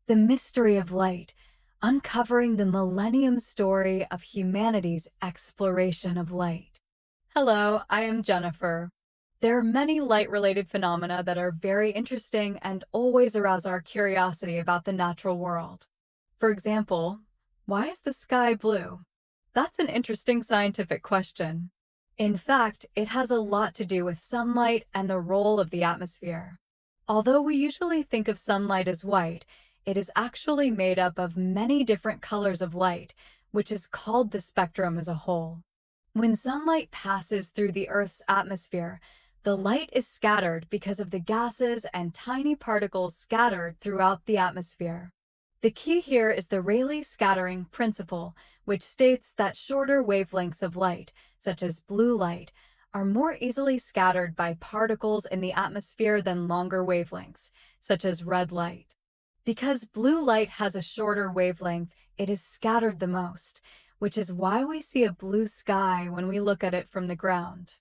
The mystery of light, uncovering the millennium story of humanity's exploration of light. Hello, I am Jennifer. There are many light-related phenomena that are very interesting and always arouse our curiosity about the natural world. For example, why is the sky blue? That's an interesting scientific question. In fact, it has a lot to do with sunlight and the role of the atmosphere. Although we usually think of sunlight as white, it is actually made up of many different colors of light, which is called the spectrum as a whole. When sunlight passes through the Earth's atmosphere, the light is scattered because of the gases and tiny particles scattered throughout the atmosphere. The key here is the Rayleigh scattering principle, which states that shorter wavelengths of light, such as blue light, are more easily scattered by particles in the atmosphere than longer wavelengths, such as red light. Because blue light has a shorter wavelength, it is scattered the most, which is why we see a blue sky when we look at it from the ground.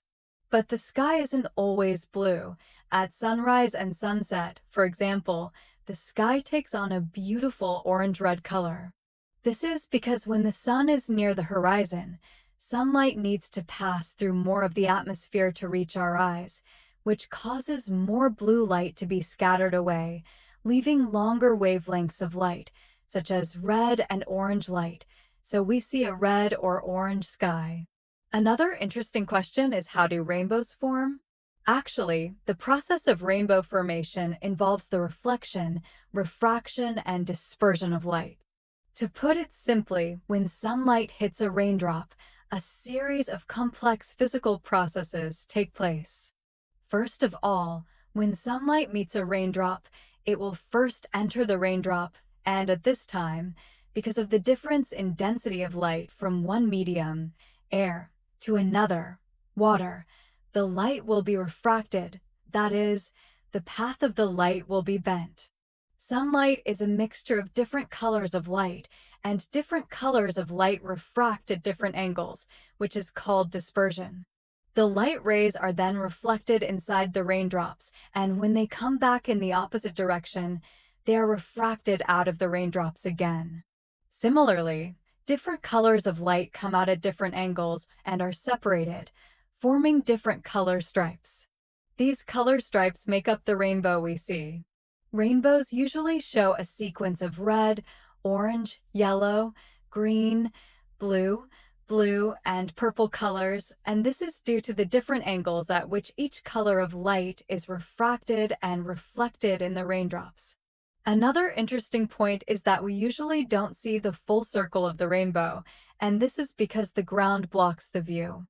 But the sky isn't always blue. At sunrise and sunset, for example, the sky takes on a beautiful orange-red color. This is because when the sun is near the horizon, sunlight needs to pass through more of the atmosphere to reach our eyes, which causes more blue light to be scattered away, leaving longer wavelengths of light, such as red and orange light, so we see a red or orange sky. Another interesting question is, how do rainbows form? Actually, the process of rainbow formation involves the reflection, refraction, and dispersion of light. To put it simply, when sunlight hits a raindrop, a series of complex physical processes take place. First of all, when sunlight meets a raindrop, it will first enter the raindrop, and at this time, because of the difference in density of light from one medium, air, to another, water, the light will be refracted, that is, the path of the light will be bent. Sunlight is a mixture of different colors of light, and different colors of light refract at different angles, which is called dispersion. The light rays are then reflected inside the raindrops, and when they come back in the opposite direction, they are refracted out of the raindrops again. Similarly, different colors of light come out at different angles and are separated, forming different color stripes. These color stripes make up the rainbow we see. Rainbows usually show a sequence of red, orange, yellow, green, blue, and purple colors, and this is due to the different angles at which each color of light is refracted and reflected in the raindrops. Another interesting point is that we usually don't see the full circle of the rainbow, and this is because the ground blocks the view.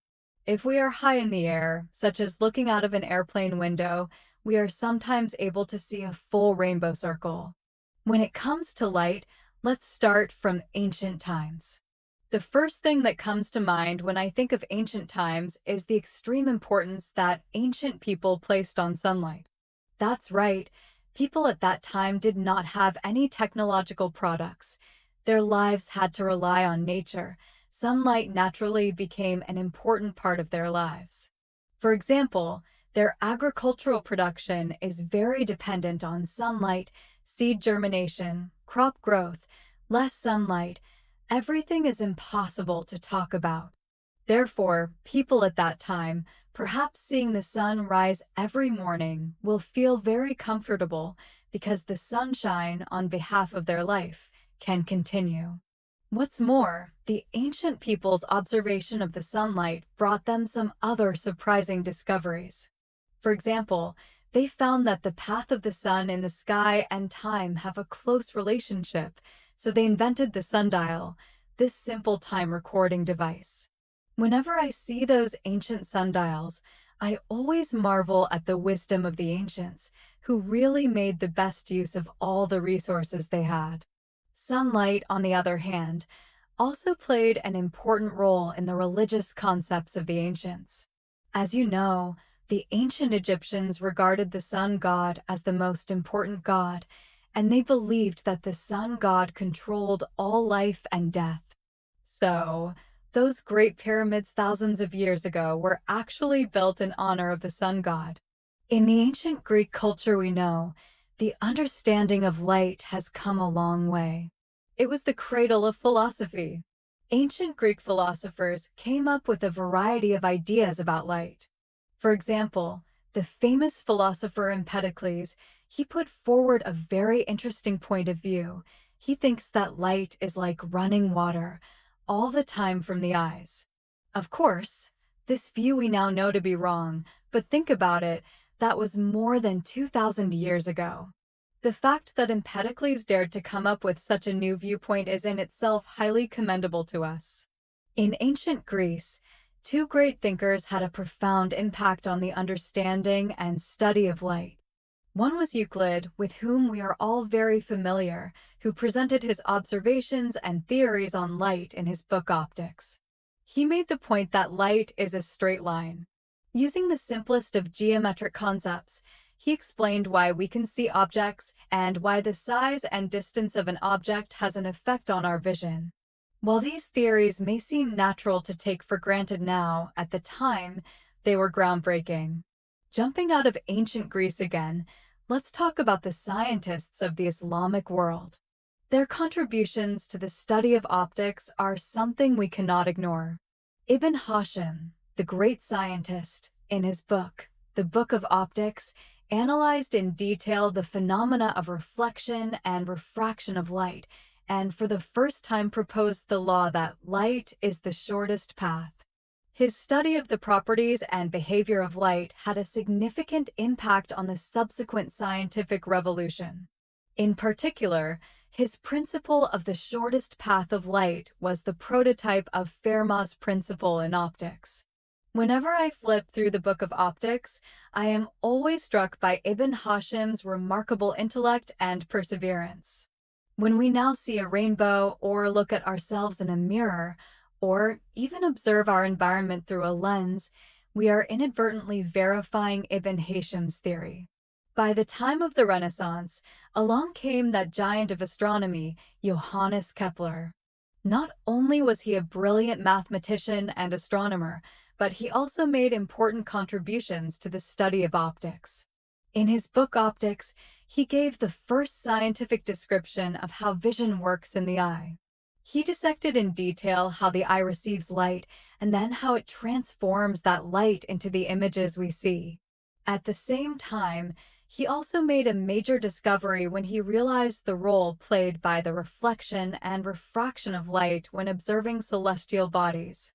If we are high in the air, such as looking out of an airplane window, we are sometimes able to see a full rainbow circle. When it comes to light, let's start from ancient times. The first thing that comes to mind when I think of ancient times is the extreme importance that ancient people placed on sunlight. That's right, people at that time did not have any technological products. Their lives had to rely on nature. Sunlight naturally became an important part of their lives. For example, their agricultural production is very dependent on sunlight, seed germination, crop growth. Less sunlight, everything is impossible to talk about. Therefore, people at that time, perhaps seeing the sun rise every morning, will feel very comfortable because the sunshine on behalf of their life can continue. What's more, the ancient people's observation of the sunlight brought them some other surprising discoveries. For example, they found that the path of the sun in the sky and time have a close relationship, so they invented the sundial, this simple time recording device. Whenever I see those ancient sundials, I always marvel at the wisdom of the ancients, who really made the best use of all the resources they had. Sunlight, on the other hand, also played an important role in the religious concepts of the ancients. As you know, the ancient Egyptians regarded the sun god as the most important god, and they believed that the sun god controlled all life and death. So, those great pyramids thousands of years ago were actually built in honor of the sun god. In the ancient Greek culture we know, The understanding of light has come a long way. It was the cradle of philosophy. Ancient Greek philosophers came up with a variety of ideas about light. For example, the famous philosopher Empedocles, he put forward a very interesting point of view. He thinks that light is like running water, all the time from the eyes. Of course, this view we now know to be wrong, but think about it, that was more than 2,000 years ago. The fact that Empedocles dared to come up with such a new viewpoint is in itself highly commendable to us. In ancient Greece, two great thinkers had a profound impact on the understanding and study of light. One was Euclid, with whom we are all very familiar, who presented his observations and theories on light in his book Optics. He made the point that light is a straight line. Using the simplest of geometric concepts, he explained why we can see objects and why the size and distance of an object has an effect on our vision. While these theories may seem natural to take for granted now, at the time, they were groundbreaking. Jumping out of ancient Greece again, let's talk about the scientists of the Islamic world. Their contributions to the study of optics are something we cannot ignore. Ibn Hashim, the great scientist, in his book, The Book of Optics, analyzed in detail the phenomena of reflection and refraction of light, and for the first time proposed the law that light is the shortest path. His study of the properties and behavior of light had a significant impact on the subsequent scientific revolution. In particular, his principle of the shortest path of light was the prototype of Fermat's principle in optics. Whenever I flip through the Book of Optics, I am always struck by Ibn Hashim's remarkable intellect and perseverance. When we now see a rainbow, or look at ourselves in a mirror, or even observe our environment through a lens, we are inadvertently verifying Ibn Hashim's theory. By the time of the Renaissance, along came that giant of astronomy, Johannes Kepler. Not only was he a brilliant mathematician and astronomer, but he also made important contributions to the study of optics. In his book Optics, he gave the first scientific description of how vision works in the eye. He dissected in detail how the eye receives light and then how it transforms that light into the images we see. At the same time, he also made a major discovery when he realized the role played by the reflection and refraction of light when observing celestial bodies.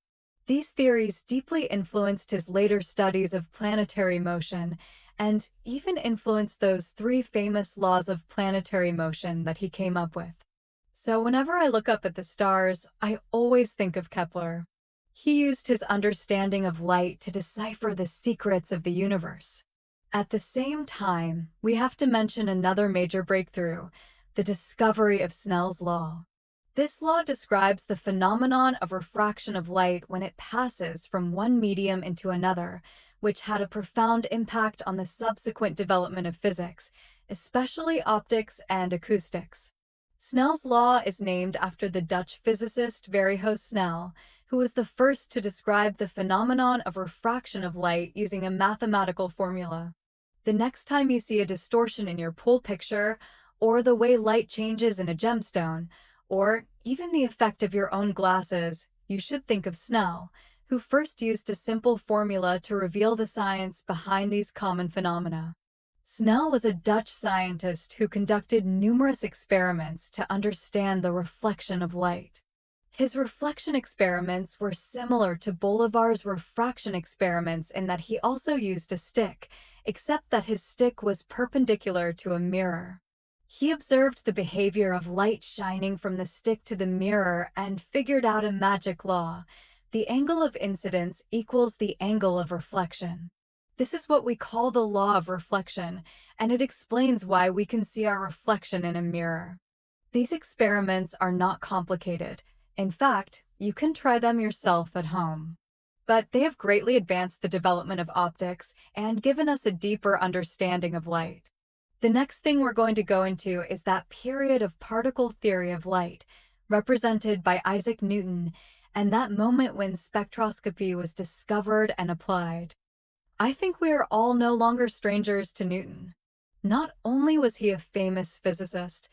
These theories deeply influenced his later studies of planetary motion and even influenced those three famous laws of planetary motion that he came up with. So whenever I look up at the stars, I always think of Kepler. He used his understanding of light to decipher the secrets of the universe. At the same time, we have to mention another major breakthrough, the discovery of Snell's law. This law describes the phenomenon of refraction of light when it passes from one medium into another, which had a profound impact on the subsequent development of physics, especially optics and acoustics. Snell's law is named after the Dutch physicist Veriho Snell, who was the first to describe the phenomenon of refraction of light using a mathematical formula. The next time you see a distortion in your pool picture, or the way light changes in a gemstone, or even the effect of your own glasses, you should think of Snell, who first used a simple formula to reveal the science behind these common phenomena. Snell was a Dutch scientist who conducted numerous experiments to understand the reflection of light. His reflection experiments were similar to Bolivar's refraction experiments in that he also used a stick, except that his stick was perpendicular to a mirror. He observed the behavior of light shining from the stick to the mirror and figured out a magic law. The angle of incidence equals the angle of reflection. This is what we call the law of reflection, and it explains why we can see our reflection in a mirror. These experiments are not complicated. In fact, you can try them yourself at home. But they have greatly advanced the development of optics and given us a deeper understanding of light. The next thing we're going to go into is that period of particle theory of light, represented by Isaac Newton, and that moment when spectroscopy was discovered and applied. I think we are all no longer strangers to Newton. Not only was he a famous physicist,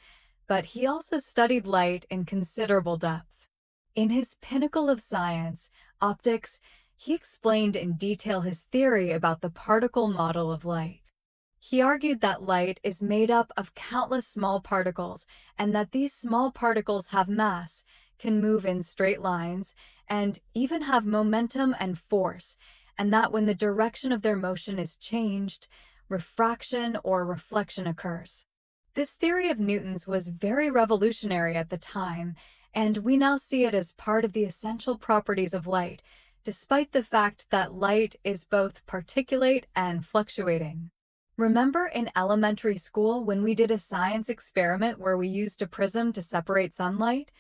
but he also studied light in considerable depth. In his pinnacle of science, optics, he explained in detail his theory about the particle model of light. He argued that light is made up of countless small particles, and that these small particles have mass, can move in straight lines, and even have momentum and force, and that when the direction of their motion is changed, refraction or reflection occurs. This theory of Newton's was very revolutionary at the time, and we now see it as part of the essential properties of light, despite the fact that light is both particulate and fluctuating. Remember in elementary school when we did a science experiment where we used a prism to separate sunlight?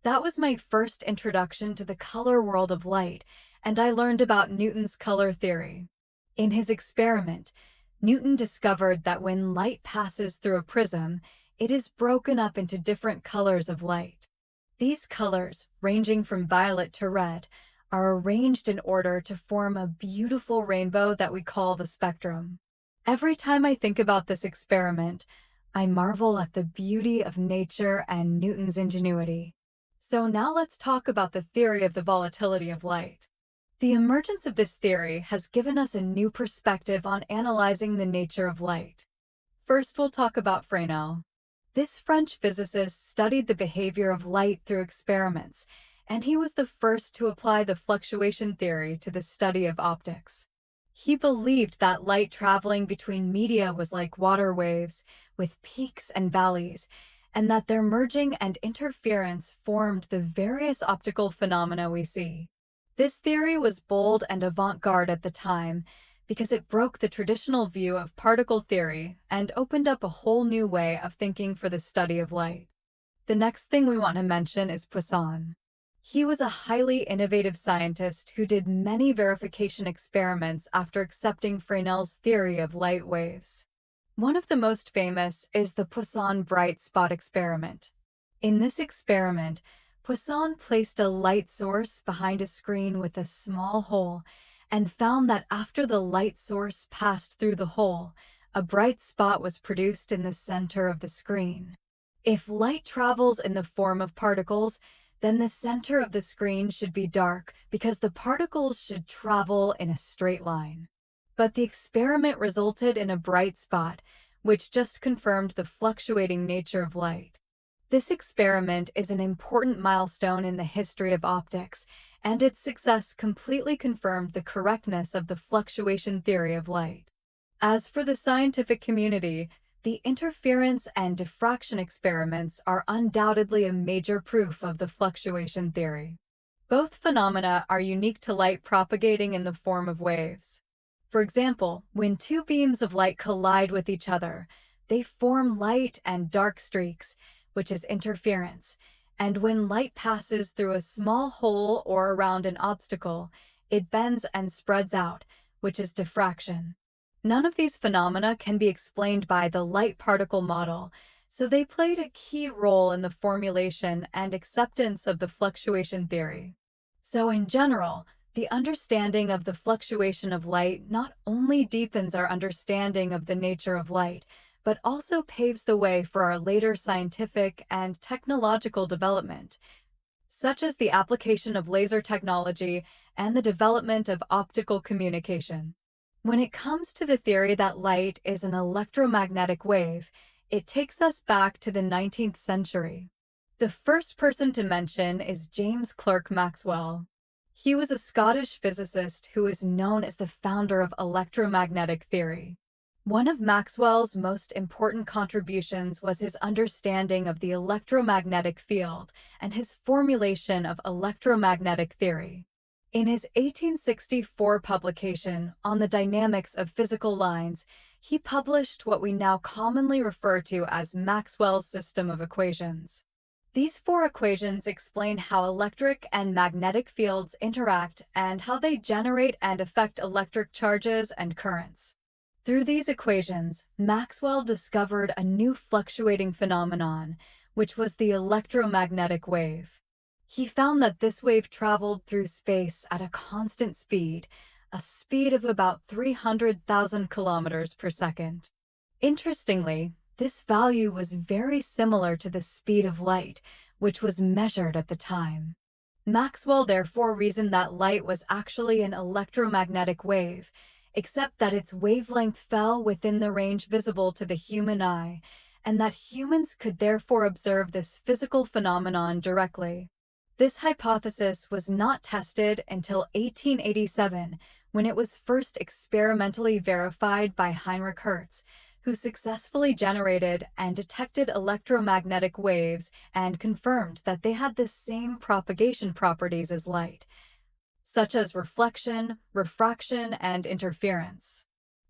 That was my first introduction to the color world of light, and I learned about Newton's color theory. In his experiment, Newton discovered that when light passes through a prism, it is broken up into different colors of light. These colors, ranging from violet to red, are arranged in order to form a beautiful rainbow that we call the spectrum. Every time I think about this experiment, I marvel at the beauty of nature and Newton's ingenuity. So now let's talk about the theory of the volatility of light. The emergence of this theory has given us a new perspective on analyzing the nature of light. First, we'll talk about Fresnel. This French physicist studied the behavior of light through experiments, and he was the first to apply the fluctuation theory to the study of optics. He believed that light traveling between media was like water waves, with peaks and valleys, and that their merging and interference formed the various optical phenomena we see. This theory was bold and avant-garde at the time because it broke the traditional view of particle theory and opened up a whole new way of thinking for the study of light. The next thing we want to mention is Poisson. He was a highly innovative scientist who did many verification experiments after accepting Fresnel's theory of light waves. One of the most famous is the Poisson bright spot experiment. In this experiment, Poisson placed a light source behind a screen with a small hole and found that after the light source passed through the hole, a bright spot was produced in the center of the screen. If light travels in the form of particles, then the center of the screen should be dark because the particles should travel in a straight line. But the experiment resulted in a bright spot, which just confirmed the fluctuating nature of light. This experiment is an important milestone in the history of optics, and its success completely confirmed the correctness of the fluctuation theory of light. As for the scientific community, the interference and diffraction experiments are undoubtedly a major proof of the fluctuation theory. Both phenomena are unique to light propagating in the form of waves. For example, when two beams of light collide with each other, they form light and dark streaks, which is interference, and when light passes through a small hole or around an obstacle, it bends and spreads out, which is diffraction. None of these phenomena can be explained by the light particle model, so they played a key role in the formulation and acceptance of the fluctuation theory. So in general, the understanding of the fluctuation of light not only deepens our understanding of the nature of light, but also paves the way for our later scientific and technological development, such as the application of laser technology and the development of optical communication. When it comes to the theory that light is an electromagnetic wave, it takes us back to the 19th century. The first person to mention is James Clerk Maxwell. He was a Scottish physicist who is known as the founder of electromagnetic theory. One of Maxwell's most important contributions was his understanding of the electromagnetic field and his formulation of electromagnetic theory. In his 1864 publication on the dynamics of physical lines, he published what we now commonly refer to as Maxwell's system of equations. These four equations explain how electric and magnetic fields interact and how they generate and affect electric charges and currents. Through these equations, Maxwell discovered a new fluctuating phenomenon, which was the electromagnetic wave. He found that this wave traveled through space at a constant speed, a speed of about 300,000 kilometers per second. Interestingly, this value was very similar to the speed of light, which was measured at the time. Maxwell therefore reasoned that light was actually an electromagnetic wave, except that its wavelength fell within the range visible to the human eye, and that humans could therefore observe this physical phenomenon directly. This hypothesis was not tested until 1887, when it was first experimentally verified by Heinrich Hertz, who successfully generated and detected electromagnetic waves and confirmed that they had the same propagation properties as light, such as reflection, refraction, and interference.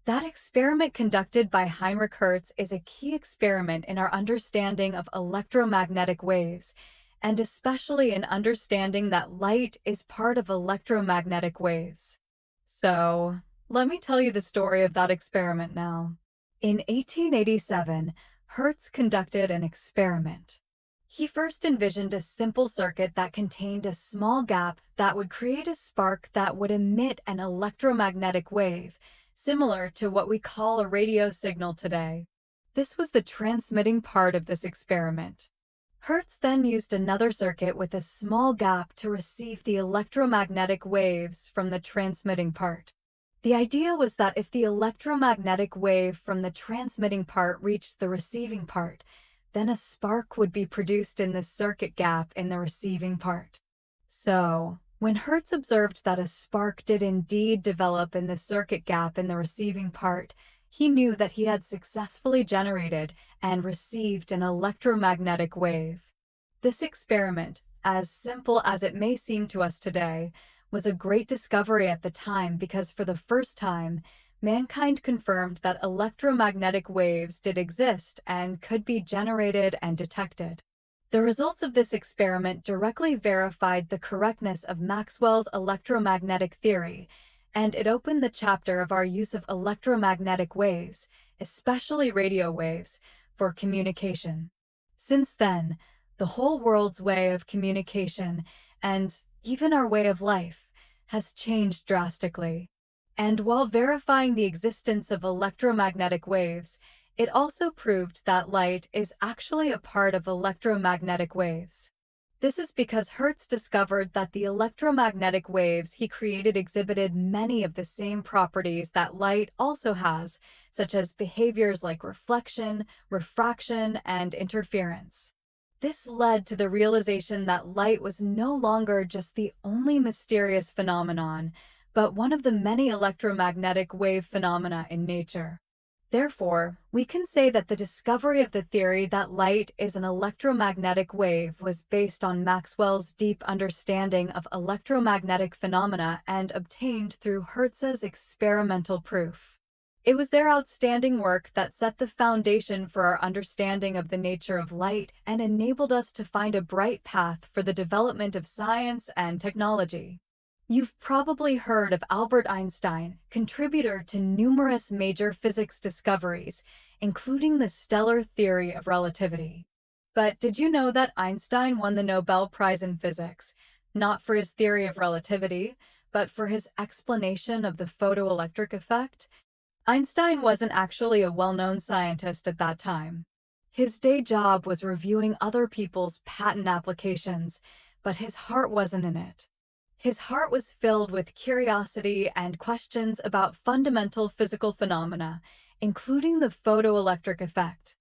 That experiment conducted by Heinrich Hertz is a key experiment in our understanding of electromagnetic waves, and especially in understanding that light is part of electromagnetic waves. So, let me tell you the story of that experiment now. In 1887, Hertz conducted an experiment. He first envisioned a simple circuit that contained a small gap that would create a spark that would emit an electromagnetic wave, similar to what we call a radio signal today. This was the transmitting part of this experiment. Hertz then used another circuit with a small gap to receive the electromagnetic waves from the transmitting part. The idea was that if the electromagnetic wave from the transmitting part reached the receiving part, then a spark would be produced in the circuit gap in the receiving part. So, when Hertz observed that a spark did indeed develop in the circuit gap in the receiving part, he knew that he had successfully generated and received an electromagnetic wave. This experiment, as simple as it may seem to us today, was a great discovery at the time because for the first time, mankind confirmed that electromagnetic waves did exist and could be generated and detected. The results of this experiment directly verified the correctness of Maxwell's electromagnetic theory, and it opened the chapter of our use of electromagnetic waves, especially radio waves, for communication. Since then, the whole world's way of communication, and even our way of life, has changed drastically. And while verifying the existence of electromagnetic waves, it also proved that light is actually a part of electromagnetic waves. This is because Hertz discovered that the electromagnetic waves he created exhibited many of the same properties that light also has, such as behaviors like reflection, refraction, and interference. This led to the realization that light was no longer just the only mysterious phenomenon, but one of the many electromagnetic wave phenomena in nature. Therefore, we can say that the discovery of the theory that light is an electromagnetic wave was based on Maxwell's deep understanding of electromagnetic phenomena and obtained through Hertz's experimental proof. It was their outstanding work that set the foundation for our understanding of the nature of light and enabled us to find a bright path for the development of science and technology. You've probably heard of Albert Einstein, contributor to numerous major physics discoveries, including the stellar theory of relativity. But did you know that Einstein won the Nobel Prize in Physics, not for his theory of relativity, but for his explanation of the photoelectric effect? Einstein wasn't actually a well-known scientist at that time. His day job was reviewing other people's patent applications, but his heart wasn't in it. His heart was filled with curiosity and questions about fundamental physical phenomena, including the photoelectric effect.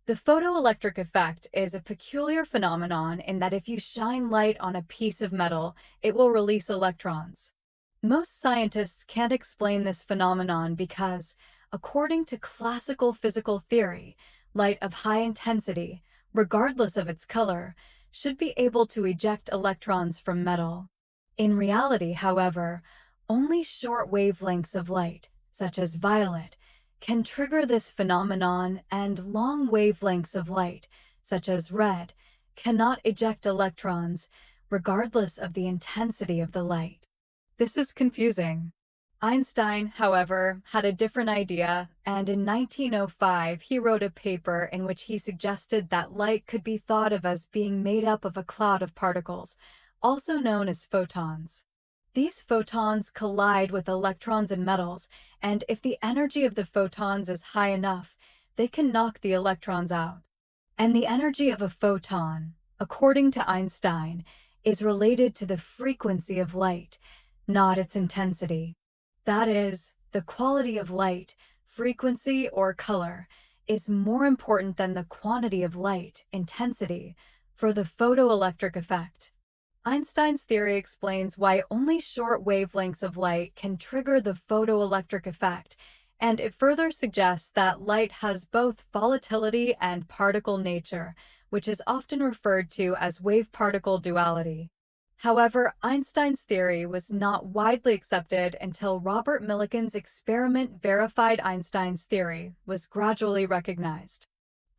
The photoelectric effect is a peculiar phenomenon in that if you shine light on a piece of metal, it will release electrons. Most scientists can't explain this phenomenon because, according to classical physical theory, light of high intensity, regardless of its color, should be able to eject electrons from metal. In reality, however, only short wavelengths of light, such as violet, can trigger this phenomenon, and long wavelengths of light, such as red, cannot eject electrons, regardless of the intensity of the light. This is confusing. Einstein, however, had a different idea, and in 1905 he wrote a paper in which he suggested that light could be thought of as being made up of a cloud of particles, also known as photons. These photons collide with electrons in metals, and if the energy of the photons is high enough, they can knock the electrons out. And the energy of a photon, according to Einstein, is related to the frequency of light, not its intensity. That is, the quality of light, frequency or color, is more important than the quantity of light, intensity, for the photoelectric effect. Einstein's theory explains why only short wavelengths of light can trigger the photoelectric effect, and it further suggests that light has both volatility and particle nature, which is often referred to as wave-particle duality. However, Einstein's theory was not widely accepted until Robert Millikan's experiment verified Einstein's theory was gradually recognized.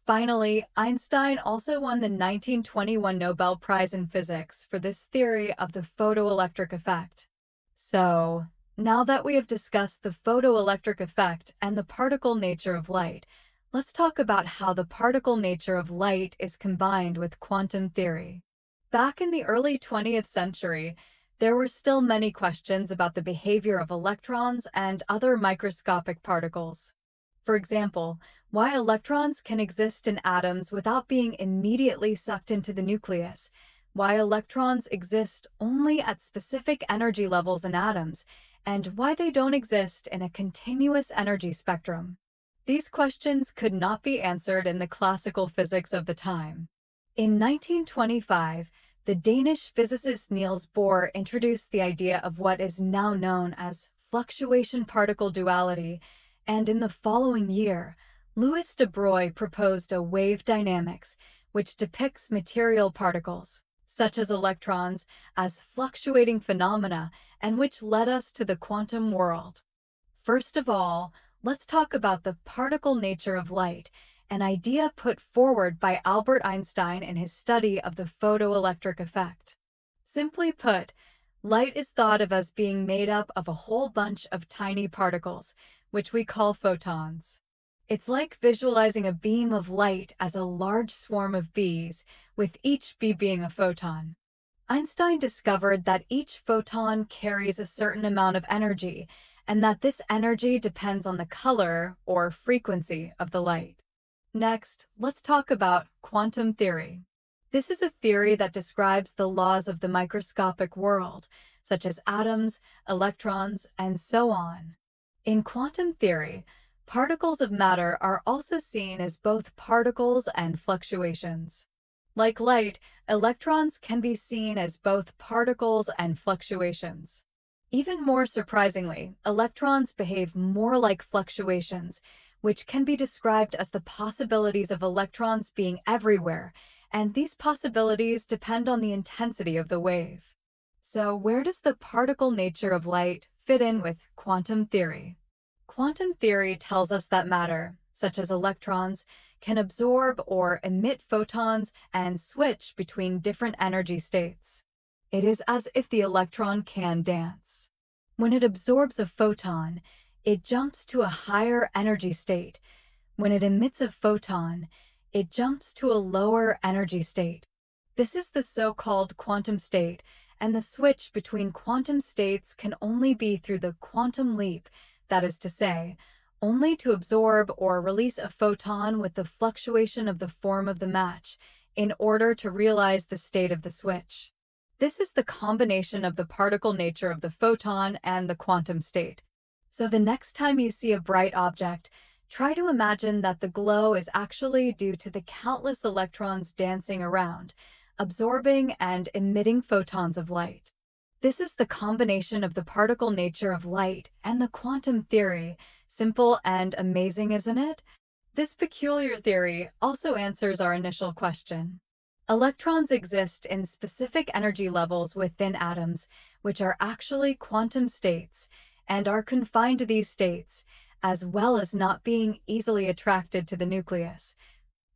Finally, Einstein also won the 1921 Nobel Prize in Physics for this theory of the photoelectric effect. So, now that we have discussed the photoelectric effect and the particle nature of light, let's talk about how the particle nature of light is combined with quantum theory. Back in the early 20th century, there were still many questions about the behavior of electrons and other microscopic particles. For example, why electrons can exist in atoms without being immediately sucked into the nucleus, why electrons exist only at specific energy levels in atoms, and why they don't exist in a continuous energy spectrum. These questions could not be answered in the classical physics of the time. In 1925, the Danish physicist Niels Bohr introduced the idea of what is now known as fluctuation particle duality, and in the following year, Louis de Broglie proposed a wave dynamics, which depicts material particles, such as electrons, as fluctuating phenomena, and which led us to the quantum world. First of all, let's talk about the particle nature of light, an idea put forward by Albert Einstein in his study of the photoelectric effect. Simply put, light is thought of as being made up of a whole bunch of tiny particles, which we call photons. It's like visualizing a beam of light as a large swarm of bees, with each bee being a photon. Einstein discovered that each photon carries a certain amount of energy, and that this energy depends on the color or frequency of the light. Next, let's talk about quantum theory. This is a theory that describes the laws of the microscopic world, such as atoms, electrons, and so on. In quantum theory, particles of matter are also seen as both particles and fluctuations. Like light, electrons can be seen as both particles and fluctuations. Even more surprisingly, electrons behave more like fluctuations, which can be described as the possibilities of electrons being everywhere, and these possibilities depend on the intensity of the wave. So where does the particle nature of light fit in with quantum theory? Quantum theory tells us that matter, such as electrons, can absorb or emit photons and switch between different energy states. It is as if the electron can dance. When it absorbs a photon, it jumps to a higher energy state. When it emits a photon, it jumps to a lower energy state. This is the so-called quantum state, and the switch between quantum states can only be through the quantum leap, that is to say, only to absorb or release a photon with the fluctuation of the form of the match in order to realize the state of the switch. This is the combination of the particle nature of the photon and the quantum state. So the next time you see a bright object, try to imagine that the glow is actually due to the countless electrons dancing around, absorbing and emitting photons of light. This is the combination of the particle nature of light and the quantum theory. Simple and amazing, isn't it? This peculiar theory also answers our initial question. Electrons exist in specific energy levels within atoms, which are actually quantum states, and are confined to these states, as well as not being easily attracted to the nucleus,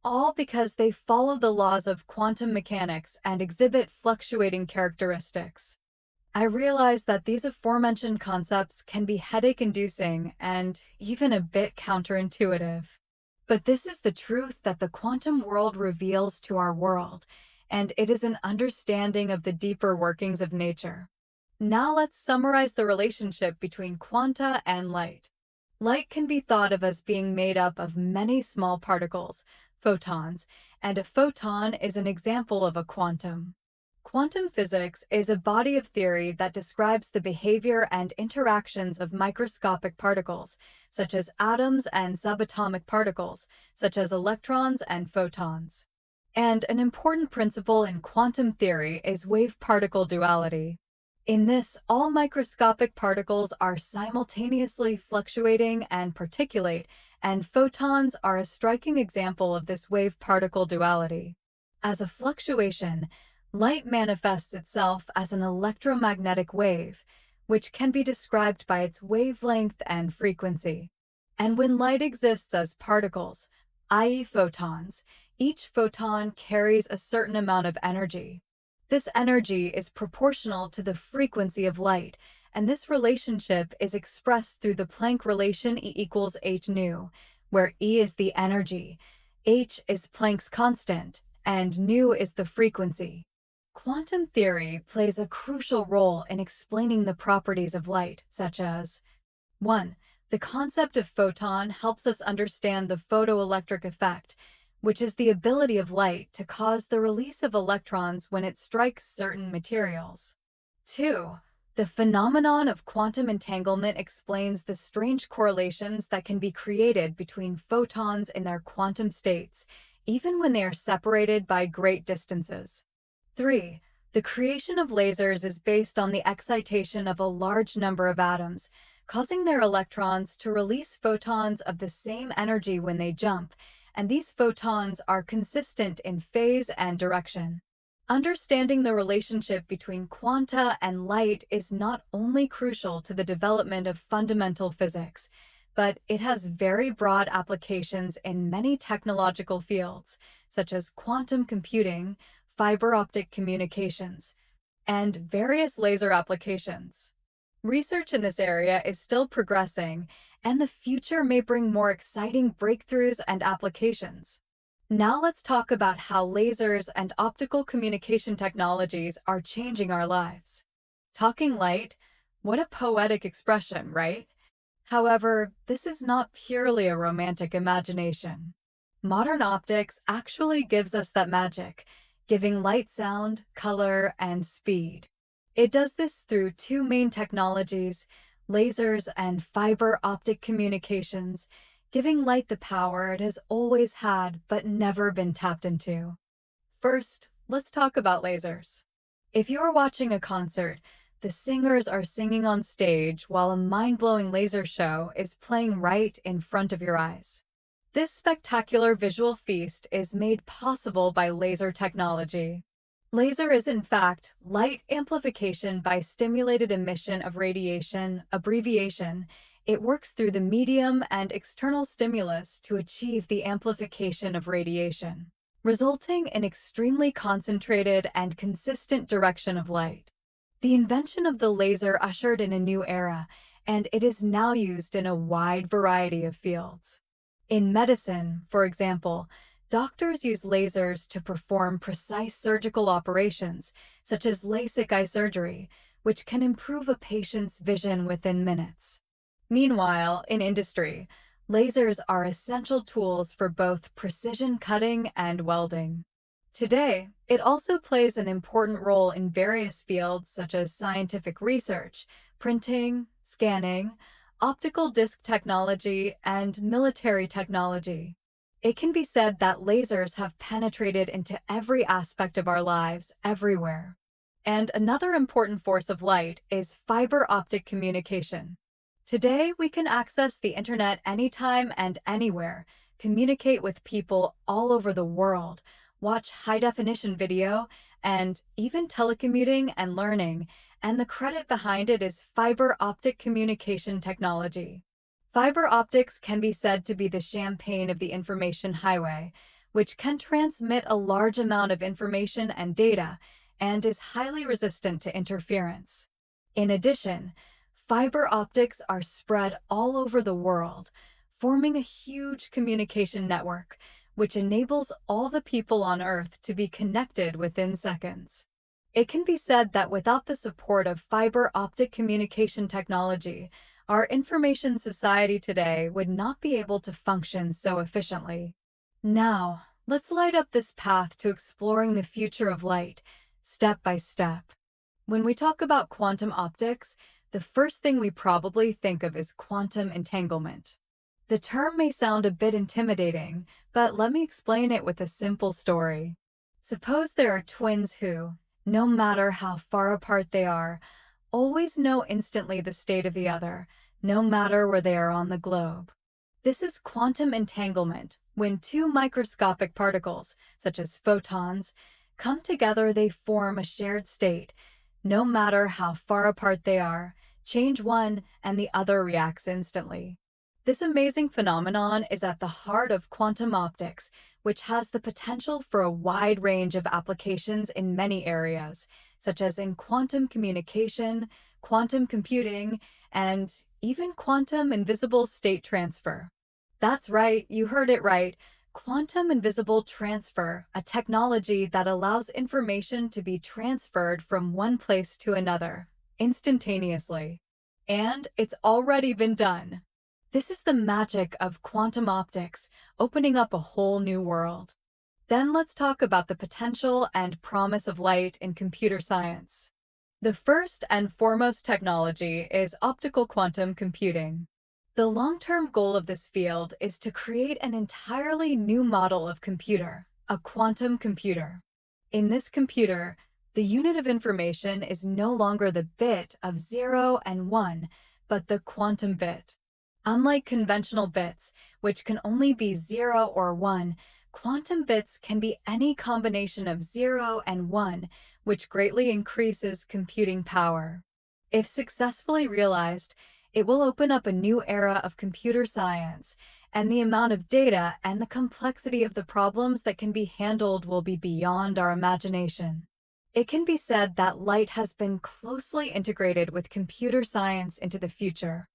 all because they follow the laws of quantum mechanics and exhibit fluctuating characteristics. I realize that these aforementioned concepts can be headache-inducing and even a bit counterintuitive. But this is the truth that the quantum world reveals to our world, and it is an understanding of the deeper workings of nature. Now let's summarize the relationship between quanta and light. Light can be thought of as being made up of many small particles, photons, and a photon is an example of a quantum. Quantum physics is a body of theory that describes the behavior and interactions of microscopic particles, such as atoms, and subatomic particles, such as electrons and photons. And an important principle in quantum theory is wave-particle duality. In this, all microscopic particles are simultaneously fluctuating and particulate, and photons are a striking example of this wave-particle duality. As a fluctuation, light manifests itself as an electromagnetic wave, which can be described by its wavelength and frequency. And when light exists as particles, i.e. photons, each photon carries a certain amount of energy. This energy is proportional to the frequency of light, and this relationship is expressed through the Planck relation E equals h nu, where E is the energy, h is Planck's constant, and nu is the frequency. Quantum theory plays a crucial role in explaining the properties of light, such as 1. The concept of photon helps us understand the photoelectric effect, which is the ability of light to cause the release of electrons when it strikes certain materials. 2. The phenomenon of quantum entanglement explains the strange correlations that can be created between photons in their quantum states, even when they are separated by great distances. 3. The creation of lasers is based on the excitation of a large number of atoms, causing their electrons to release photons of the same energy when they jump, and these photons are consistent in phase and direction. Understanding the relationship between quanta and light is not only crucial to the development of fundamental physics, but it has very broad applications in many technological fields, such as quantum computing, fiber optic communications, and various laser applications. Research in this area is still progressing, and the future may bring more exciting breakthroughs and applications. Now let's talk about how lasers and optical communication technologies are changing our lives. Talking light? What a poetic expression, right? However, this is not purely a romantic imagination. Modern optics actually gives us that magic, giving light sound, color, and speed. It does this through two main technologies, lasers and fiber optic communications, giving light the power it has always had but never been tapped into. First, let's talk about lasers. If you're watching a concert, the singers are singing on stage while a mind-blowing laser show is playing right in front of your eyes. This spectacular visual feast is made possible by laser technology. Laser is in fact light amplification by stimulated emission of radiation, abbreviation. It works through the medium and external stimulus to achieve the amplification of radiation, resulting in extremely concentrated and consistent direction of light. The invention of the laser ushered in a new era, and it is now used in a wide variety of fields. In medicine, for example, doctors use lasers to perform precise surgical operations, such as LASIK eye surgery, which can improve a patient's vision within minutes. Meanwhile, in industry, lasers are essential tools for both precision cutting and welding. Today, it also plays an important role in various fields such as scientific research, printing, scanning, optical disc technology, and military technology. It can be said that lasers have penetrated into every aspect of our lives, everywhere. And another important force of light is fiber optic communication. Today, we can access the internet anytime and anywhere, communicate with people all over the world, watch high-definition video, and even telecommuting and learning, and the credit behind it is fiber optic communication technology. Fiber optics can be said to be the champagne of the information highway, which can transmit a large amount of information and data, and is highly resistant to interference. In addition, fiber optics are spread all over the world, forming a huge communication network, which enables all the people on Earth to be connected within seconds. It can be said that without the support of fiber optic communication technology, our information society today would not be able to function so efficiently. Now, let's light up this path to exploring the future of light, step by step. When we talk about quantum optics, the first thing we probably think of is quantum entanglement. The term may sound a bit intimidating, but let me explain it with a simple story. Suppose there are twins who, no matter how far apart they are, always know instantly the state of the other, no matter where they are on the globe. This is quantum entanglement. When two microscopic particles, such as photons, come together, they form a shared state. No matter how far apart they are, change one and the other reacts instantly. This amazing phenomenon is at the heart of quantum optics, which has the potential for a wide range of applications in many areas, such as in quantum communication, quantum computing, and even quantum invisible state transfer. That's right, you heard it right. Quantum invisible transfer, a technology that allows information to be transferred from one place to another, instantaneously. And it's already been done. This is the magic of quantum optics, opening up a whole new world. Then let's talk about the potential and promise of light in computer science. The first and foremost technology is optical quantum computing. The long-term goal of this field is to create an entirely new model of computer, a quantum computer. In this computer, the unit of information is no longer the bit of 0 and 1, but the quantum bit. Unlike conventional bits, which can only be 0 or 1, quantum bits can be any combination of 0 and 1, which greatly increases computing power. If successfully realized, it will open up a new era of computer science, and the amount of data and the complexity of the problems that can be handled will be beyond our imagination. It can be said that light has been closely integrated with computer science into the future.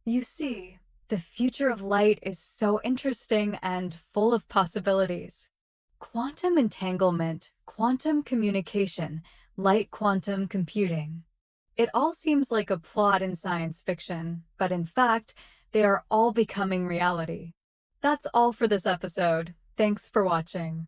You see, the future of light is so interesting and full of possibilities. Quantum entanglement, quantum communication, light quantum computing. It all seems like a plot in science fiction, but in fact, they are all becoming reality. That's all for this episode. Thanks for watching.